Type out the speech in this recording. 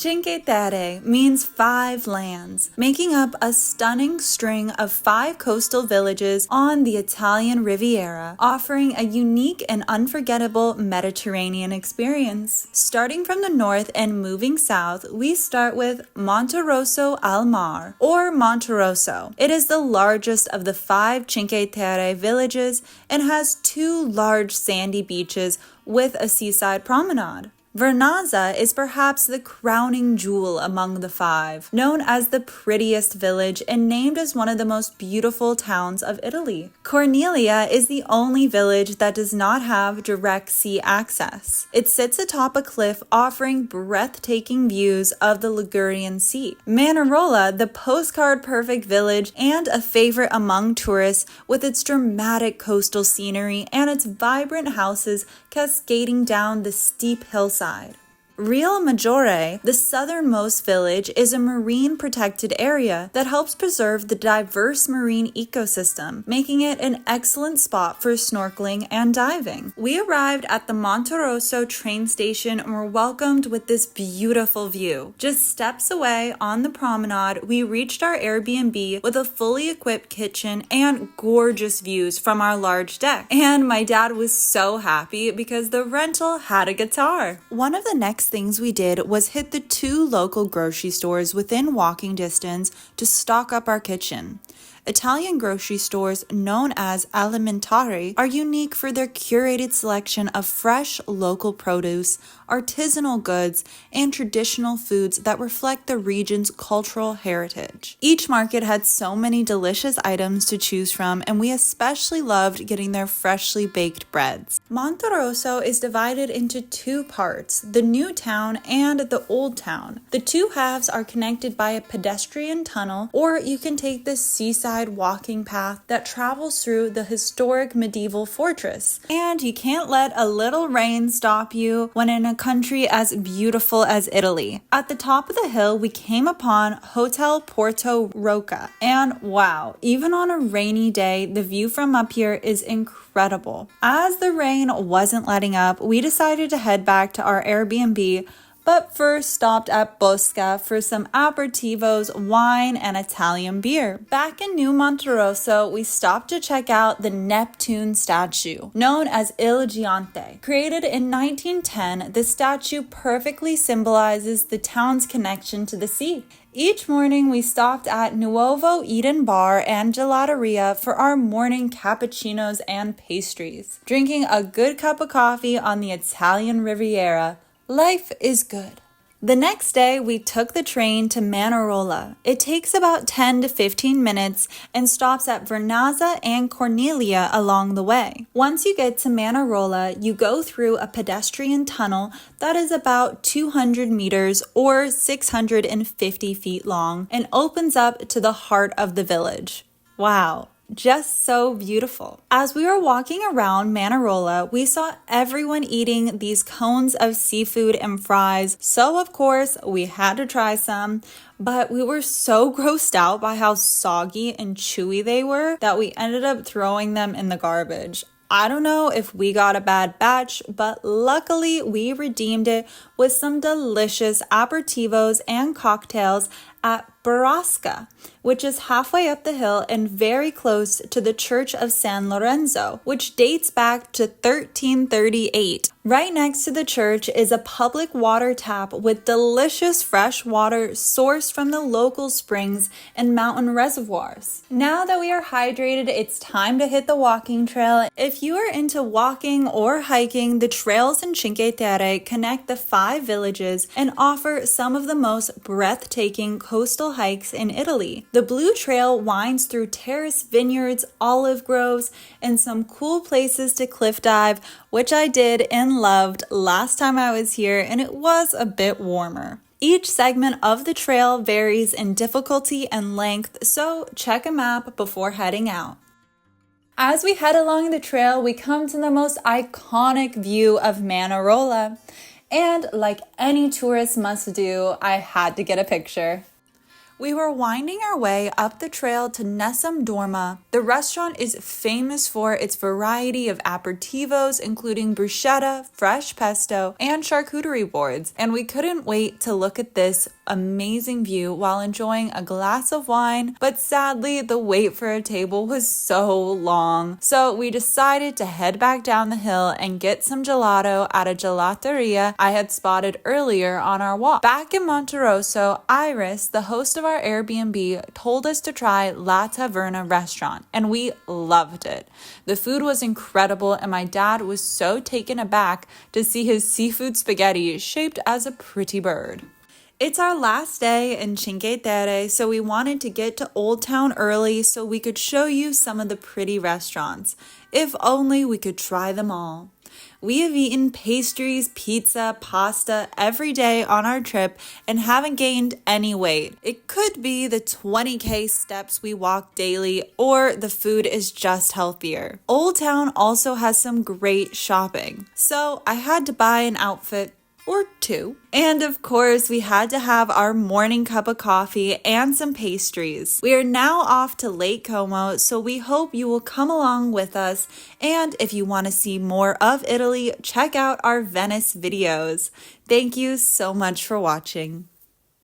Cinque Terre means 5 lands, making up a stunning string of 5 coastal villages on the Italian Riviera, offering a unique and unforgettable Mediterranean experience. Starting from the north and moving south, we start with Monterosso al Mare, or Monterosso. It is the largest of the 5 Cinque Terre villages and has 2 large sandy beaches with a seaside promenade. Vernazza is perhaps the crowning jewel among the 5, known as the prettiest village and named as one of the most beautiful towns of Italy. Cornelia is the only village that does not have direct sea access. It sits atop a cliff offering breathtaking views of the Ligurian Sea. Manarola, the postcard-perfect village and a favorite among tourists with its dramatic coastal scenery and its vibrant houses cascading down the steep hillside. Rio Maggiore, the southernmost village, is a marine protected area that helps preserve the diverse marine ecosystem, making it an excellent spot for snorkeling and diving. We arrived at the Monterosso train station and were welcomed with this beautiful view. Just steps away on the promenade, we reached our Airbnb with a fully equipped kitchen and gorgeous views from our large deck. And my dad was so happy because the rental had a guitar. One of the next things we did was hit the 2 local grocery stores within walking distance to stock up our kitchen. Italian grocery stores known as alimentari are unique for their curated selection of fresh local produce, artisanal goods, and traditional foods that reflect the region's cultural heritage. Each market had so many delicious items to choose from, and we especially loved getting their freshly baked breads. Monterosso is divided into 2 parts, the New Town and the Old Town. The 2 halves are connected by a pedestrian tunnel, or you can take the seaside walking path that travels through the historic medieval fortress. And you can't let a little rain stop you when in a country as beautiful as Italy. At the top of the hill, we came upon Hotel Porto Rocca. And wow, even on a rainy day, the view from up here is incredible. As the rain wasn't letting up, we decided to head back to our Airbnb, but first stopped at Bosca for some aperitivos, wine, and Italian beer. Back in New Monterosso, we stopped to check out the Neptune statue, known as Il Giante. Created in 1910, the statue perfectly symbolizes the town's connection to the sea. Each morning, we stopped at Nuovo Eden Bar and Gelateria for our morning cappuccinos and pastries. Drinking a good cup of coffee on the Italian Riviera, life is good. The next day, we took the train to Manarola. It takes about 10 to 15 minutes and stops at Vernazza and Cornelia along the way. Once you get to Manarola, you go through a pedestrian tunnel that is about 200 meters or 650 feet long and opens up to the heart of the village. Wow. Just so beautiful. As we were walking around Manarola, we saw everyone eating these cones of seafood and fries. So of course, we had to try some, but we were so grossed out by how soggy and chewy they were that we ended up throwing them in the garbage. I don't know if we got a bad batch, but luckily we redeemed it with some delicious aperitivos and cocktails at Barasca, which is halfway up the hill and very close to the Church of San Lorenzo, which dates back to 1338. Right next to the church is a public water tap with delicious fresh water sourced from the local springs and mountain reservoirs. Now that we are hydrated, it's time to hit the walking trail. If you are into walking or hiking, the trails in Cinque Terre connect the 5 villages and offer some of the most breathtaking coastal hikes in Italy. The Blue Trail winds through terraced vineyards, olive groves, and some cool places to cliff dive, which I did and loved last time I was here, and it was a bit warmer. Each segment of the trail varies in difficulty and length, so check a map before heading out. As we head along the trail, we come to the most iconic view of Manarola, and like any tourist must do, I had to get a picture. We were winding our way up the trail to Nessun Dorma. The restaurant is famous for its variety of aperitivo, including bruschetta, fresh pesto, and charcuterie boards, and we couldn't wait to look at this amazing view while enjoying a glass of wine, but sadly the wait for a table was so long. So we decided to head back down the hill and get some gelato at a gelateria I had spotted earlier on our walk. Back in Monterosso, Iris, the host of our Airbnb, told us to try La Taverna restaurant, and we loved it. The food was incredible, and my dad was so taken aback to see his seafood spaghetti shaped as a pretty bird. It's our last day in Cinque Terre, so we wanted to get to Old Town early so we could show you some of the pretty restaurants. If only we could try them all. We have eaten pastries, pizza, pasta every day on our trip and haven't gained any weight. It could be the 20K steps we walk daily, or the food is just healthier. Old Town also has some great shopping, so I had to buy an outfit or two. And of course, we had to have our morning cup of coffee and some pastries. We are now off to Lake Como, so we hope you will come along with us. And if you want to see more of Italy, check out our Venice videos. Thank you so much for watching.